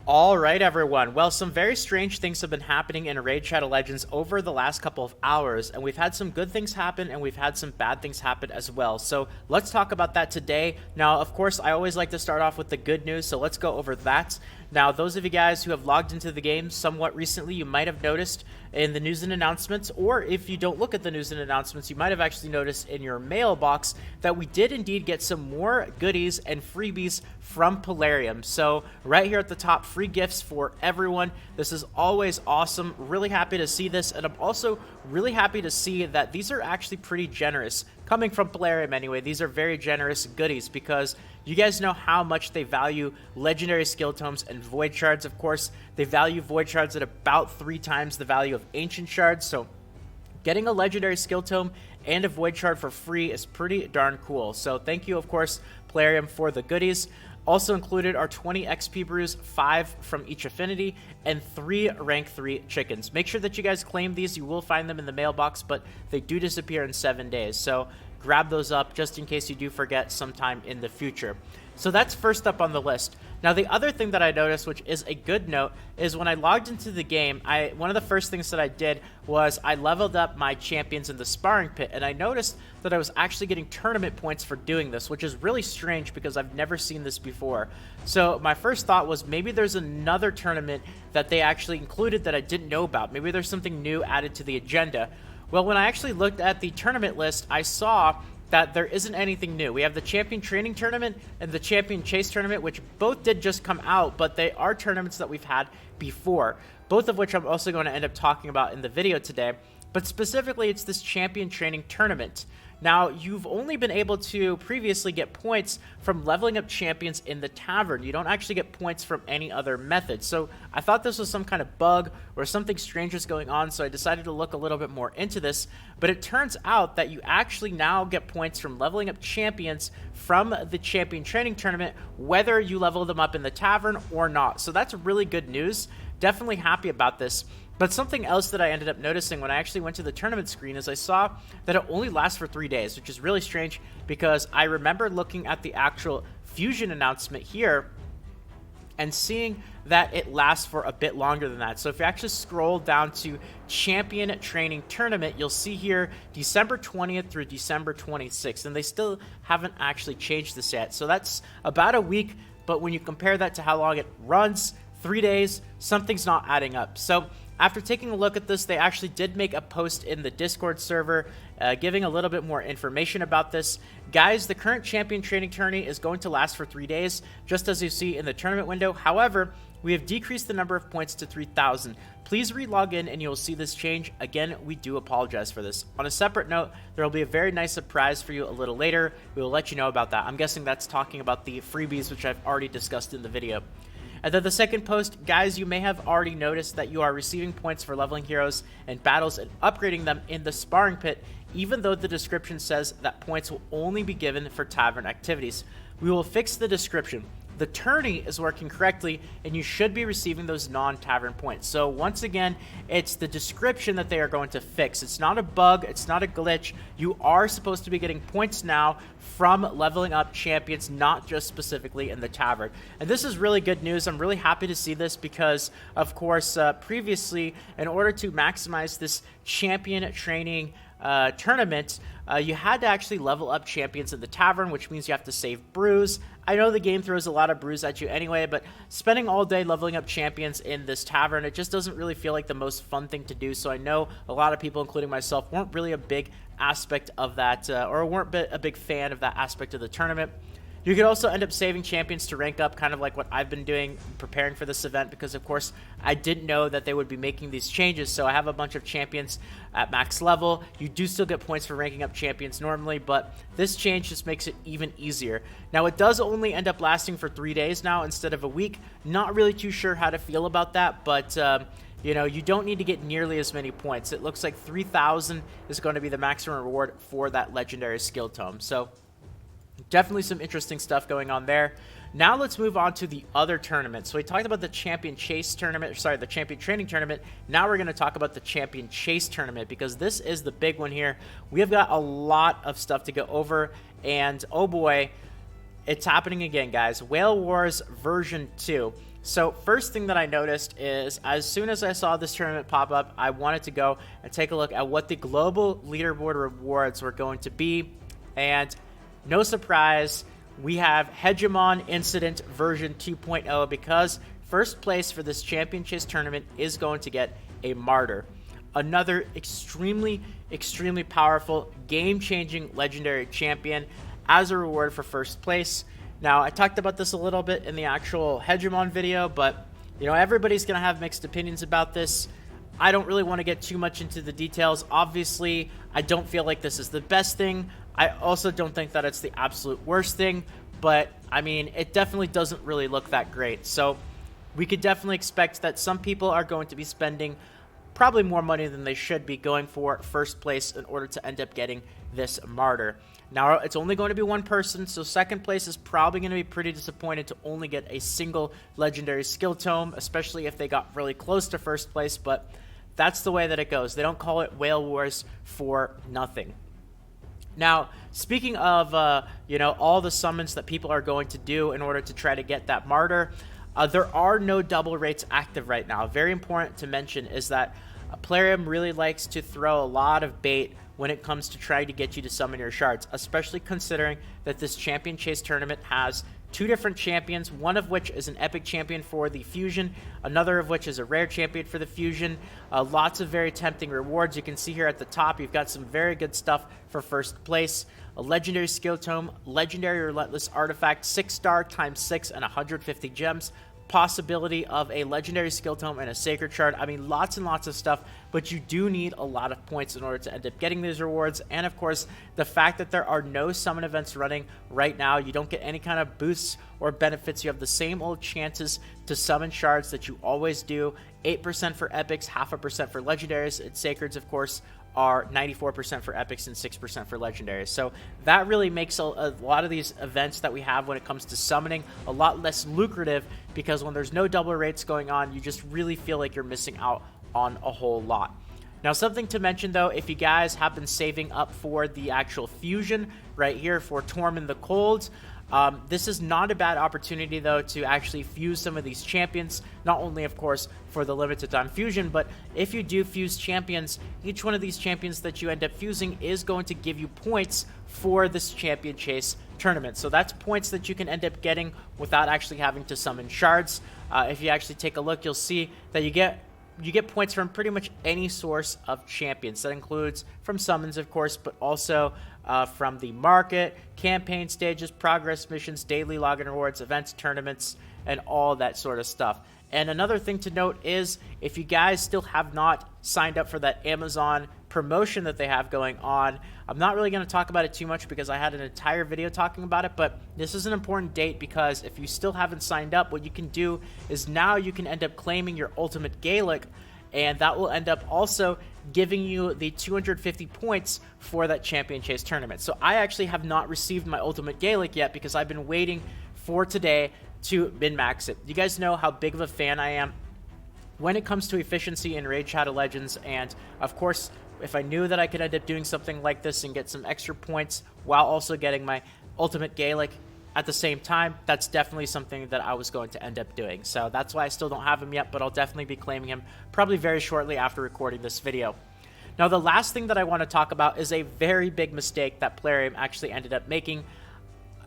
All right, everyone. Well, some very strange things have been happening in Raid Shadow Legends over the last couple of hours, and we've had some good things happen, and we've had some bad things happen as well. So let's talk about that today. Now, of course, I always like to start off with the good news, so let's go over that. Now, those of you guys who have logged into the game somewhat recently, you might have noticed in the news and announcements, or if you don't look at the news and announcements, you might have actually noticed in your mailbox that we did indeed get some more goodies and freebies from Plarium. So right here at the top, free gifts for everyone. This is always awesome. Really happy to see this, and I'm also really happy to see that these are actually pretty generous. Coming from Plarium anyway, these are very generous goodies because you guys know how much they value legendary skill tomes and void shards. Of course, they value void shards at about 3 times the value of ancient shards, so getting a legendary skill tome and a void shard for free is pretty darn cool. So thank you, of course, Plarium, for the goodies. Also included are 20 XP brews, 5 from each affinity, and 3 rank 3 chickens. Make sure that you guys claim these. You will find them in the mailbox, but they do disappear in 7 days. So grab those up just in case you do forget sometime in the future. So that's first up on the list. Now, the other thing that I noticed, which is a good note, is when I logged into the game, one of the first things that I did was I leveled up my champions in the sparring pit, and I noticed that I was actually getting tournament points for doing this, which is really strange because I've never seen this before. So my first thought was maybe there's another tournament that they actually included that I didn't know about. Maybe there's something new added to the agenda. Well, when I actually looked at the tournament list, I saw that there isn't anything new. We have the Champion Training Tournament and the Champion Chase Tournament, which both did just come out, but they are tournaments that we've had before, both of which I'm also going to end up talking about in the video today. But specifically, it's this Champion Training Tournament. Now, you've only been able to previously get points from leveling up champions in the tavern. You don't actually get points from any other method. So I thought this was some kind of bug or something strange was going on, so I decided to look a little bit more into this. But it turns out that you actually now get points from leveling up champions from the Champion Training Tournament, whether you level them up in the tavern or not. So that's really good news. Definitely happy about this. But something else that I ended up noticing when I actually went to the tournament screen is I saw that it only lasts for 3 days, which is really strange because I remember looking at the actual Fusion announcement here and seeing that it lasts for a bit longer than that. So if you actually scroll down to Champion Training Tournament, you'll see here December 20th through December 26th, and they still haven't actually changed this yet. So that's about a week, but when you compare that to how long it runs, 3 days, something's not adding up. So after taking a look at this, they actually did make a post in the Discord server giving a little bit more information about this. Guys, the current Champion Training Tourney is going to last for 3 days, just as you see in the tournament window. However, we have decreased the number of points to 3,000. Please re-log in and you'll see this change. Again, we do apologize for this. On a separate note, there will be a very nice surprise for you a little later. We will let you know about that. I'm guessing that's talking about the freebies, which I've already discussed in the video. And then the second post, guys, you may have already noticed that you are receiving points for leveling heroes and battles and upgrading them in the sparring pit, even though the description says that points will only be given for tavern activities. We will fix the description. The tourney is working correctly, and you should be receiving those non-tavern points. So once again, it's the description that they are going to fix. It's not a bug. It's not a glitch. You are supposed to be getting points now from leveling up champions, not just specifically in the tavern. And this is really good news. I'm really happy to see this because, of course, previously, in order to maximize this champion training tournament, you had to actually level up champions in the tavern, which means you have to save brews. I know the game throws a lot of brews at you anyway, but spending all day leveling up champions in this tavern, it just doesn't really feel like the most fun thing to do. So I know a lot of people, including myself, weren't really a big aspect of that, or weren't a big fan of that aspect of the tournament. You could also end up saving champions to rank up, kind of like what I've been doing, preparing for this event, because of course I didn't know that they would be making these changes. So I have a bunch of champions at max level. You do still get points for ranking up champions normally, but this change just makes it even easier. Now, it does only end up lasting for 3 days now instead of a week. Not really too sure how to feel about that, but you know, you don't need to get nearly as many points. It looks like 3,000 is going to be the maximum reward for that legendary skill tome. So definitely some interesting stuff going on there. Now let's move on to the other tournaments. So we talked about the Champion Chase Tournament, sorry, the Champion Training Tournament. Now we're going to talk about the Champion Chase Tournament because this is the big one here. We have got a lot of stuff to go over, and oh boy, it's happening again, guys. Whale Wars version 2. So first thing that I noticed is as soon as I saw this tournament pop up, I wanted to go and take a look at what the global leaderboard rewards were going to be. And no surprise, we have Hegemon Incident version 2.0 because first place for this Champion Chase tournament is going to get a Martyr. Another extremely powerful, game-changing legendary champion as a reward for first place. Now, I talked about this a little bit in the actual Hegemon video, but, you know, everybody's going to have mixed opinions about this. I don't really want to get too much into the details. Obviously, I don't feel like this is the best thing. I also don't think that it's the absolute worst thing, but, I mean, it definitely doesn't really look that great. So, we could definitely expect that some people are going to be spending probably more money than they should be going for first place in order to end up getting this Martyr. Now, it's only going to be one person, so second place is probably going to be pretty disappointed to only get a single legendary skill tome, especially if they got really close to first place, but that's the way that it goes. They don't call it Whale Wars for nothing. Now, speaking of, you know, all the summons that people are going to do in order to try to get that Martyr, there are no double rates active right now. Very important to mention is that Plarium really likes to throw a lot of bait when it comes to trying to get you to summon your shards, especially considering that this Champion Chase tournament has two different champions, one of which is an epic champion for the fusion, another of which is a rare champion for the fusion. Lots of very tempting rewards. You can see here at the top, you've got some very good stuff for first place. A legendary skill tome, legendary relentless artifact, 6-star times 6 and 150 gems. Possibility of a legendary skill tome and a sacred shard. I mean, lots and lots of stuff, but you do need a lot of points in order to end up getting these rewards. And of course, the fact that there are no summon events running right now, you don't get any kind of boosts or benefits. You have the same old chances to summon shards that you always do. 8% for epics, 0.5% for legendaries, and sacreds, of course, are 94% for epics and 6% for legendaries. So that really makes a lot of these events that we have when it comes to summoning a lot less lucrative, because when there's no double rates going on, you just really feel like you're missing out on a whole lot. Now, something to mention though, if you guys have been saving up for the actual fusion right here for Tormund the Cold, this is not a bad opportunity though to actually fuse some of these champions, not only of course for the limited time fusion, but if you do fuse champions, each one of these champions that you end up fusing is going to give you points for this Champion Chase tournament. So that's points that you can end up getting without actually having to summon shards. If you actually take a look, you'll see that you get points from pretty much any source of champions. That includes from summons, of course, but also from the market, campaign stages, progress missions, daily login rewards, events, tournaments, and all that sort of stuff. And another thing to note is if you guys still have not signed up for that Amazon promotion that they have going on, I'm not really going to talk about it too much because I had an entire video talking about it, but this is an important date because if you still haven't signed up, what you can do is now you can end up claiming your Ultimate Gaelic, and that will end up also giving you the 250 points for that Champion Chase tournament. So I actually have not received my Ultimate Gaelic yet because I've been waiting for today to min-max it. You guys know how big of a fan I am when it comes to efficiency in Raid Shadow Legends, and of course, if I knew that I could end up doing something like this and get some extra points while also getting my Ultimate Gaelic at the same time, that's definitely something that I was going to end up doing. So that's why I still don't have him yet, but I'll definitely be claiming him probably very shortly after recording this video. Now, the last thing that I want to talk about is a very big mistake that Plarium actually ended up making,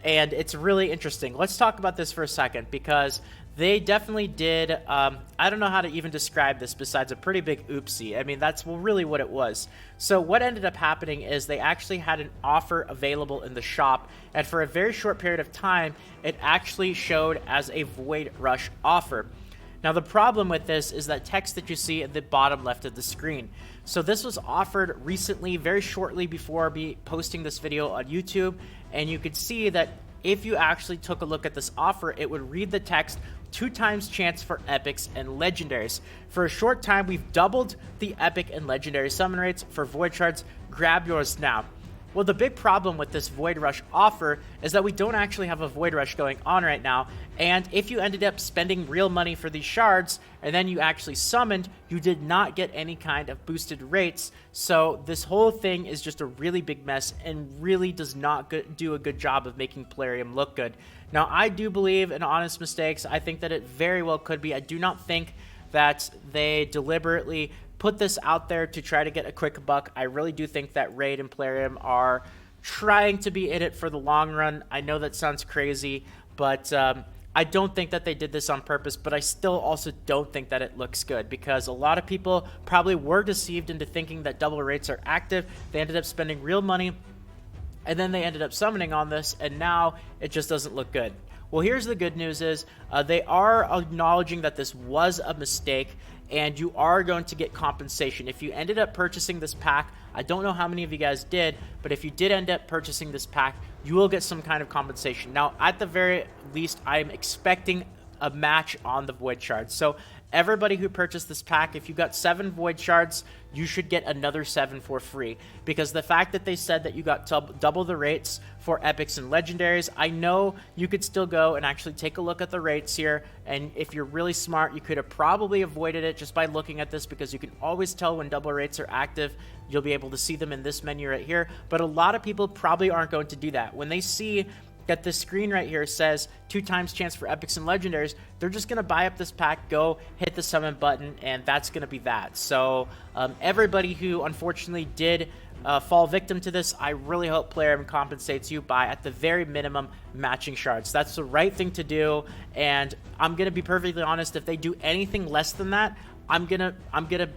and it's really interesting. Let's talk about this for a second, because they definitely did, I don't know how to even describe this besides a pretty big oopsie. I mean, that's really what it was. So what ended up happening is they actually had an offer available in the shop, and for a very short period of time, it actually showed as a Void Rush offer. Now, the problem with this is that text that you see at the bottom left of the screen. So this was offered recently, very shortly before me posting this video on YouTube, and you could see that if you actually took a look at this offer, it would read the text 2 times chance for epics and legendaries. For a short time, we've doubled the epic and legendary summon rates for void shards. Grab yours now. Well, the big problem with this Void Rush offer is that we don't actually have a Void Rush going on right now, and if you ended up spending real money for these shards, and then you actually summoned, you did not get any kind of boosted rates, so this whole thing is just a really big mess, and really does not do a good job of making Plarium look good. Now, I do believe in honest mistakes. I think that it very well could be. I do not think that they deliberately put this out there to try to get a quick buck. I really do think that Raid and Plarium are trying to be in it for the long run. I know that sounds crazy, but I don't think that they did this on purpose, but I still also don't think that it looks good, because a lot of people probably were deceived into thinking that double rates are active. They ended up spending real money, and then they ended up summoning on this, and now it just doesn't look good. Well, here's the good news is they are acknowledging that this was a mistake, and you are going to get compensation. If you ended up purchasing this pack, I don't know how many of you guys did, but if you did end up purchasing this pack, you will get some kind of compensation. Now, at the very least, I'm expecting a match on the Void Shards. So everybody who purchased this pack, if you got 7 Void Shards, you should get another 7 for free. Because the fact that they said that you got double the rates for epics and legendaries, I know you could still go and actually take a look at the rates here, and if you're really smart, you could have probably avoided it just by looking at this, because you can always tell when double rates are active. You'll be able to see them in this menu right here, but a lot of people probably aren't going to do that. When they see that this screen right here says 2 times chance for epics and legendaries, they're just going to buy up this pack, go hit the summon button, and that's going to be that. So everybody who unfortunately did fall victim to this, I really hope Plarium compensates you by, at the very minimum, matching shards. That's the right thing to do, and I'm going to be perfectly honest, if they do anything less than that, I'm gonna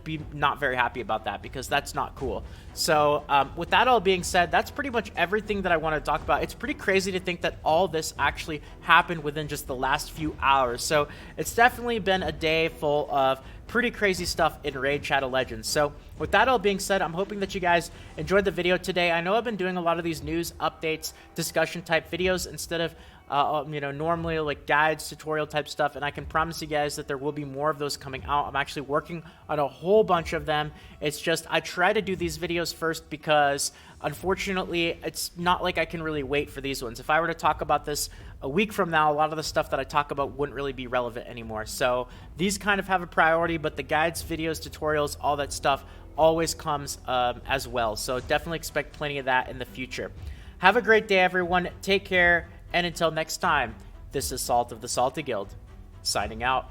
be not very happy about that, because that's not cool. So with that all being said, that's pretty much everything that I want to talk about. It's pretty crazy to think that all this actually happened within just the last few hours. So it's definitely been a day full of pretty crazy stuff in Raid Shadow Legends. So with that all being said, I'm hoping that you guys enjoyed the video today. I know I've been doing a lot of these news updates, discussion type videos instead of normally like guides, tutorial type stuff, and I can promise you guys that there will be more of those coming out. I'm actually working on a whole bunch of them. It's just I try to do these videos first, because unfortunately it's not like I can really wait for these ones. If I were to talk about this a week from now, a lot of the stuff that I talk about wouldn't really be relevant anymore. So these kind of have a priority, but the guides, videos, tutorials, all that stuff always comes as well. So definitely expect plenty of that in the future. Have a great day, everyone. Take care. And until next time, this is Salt of the Salty Guild, signing out.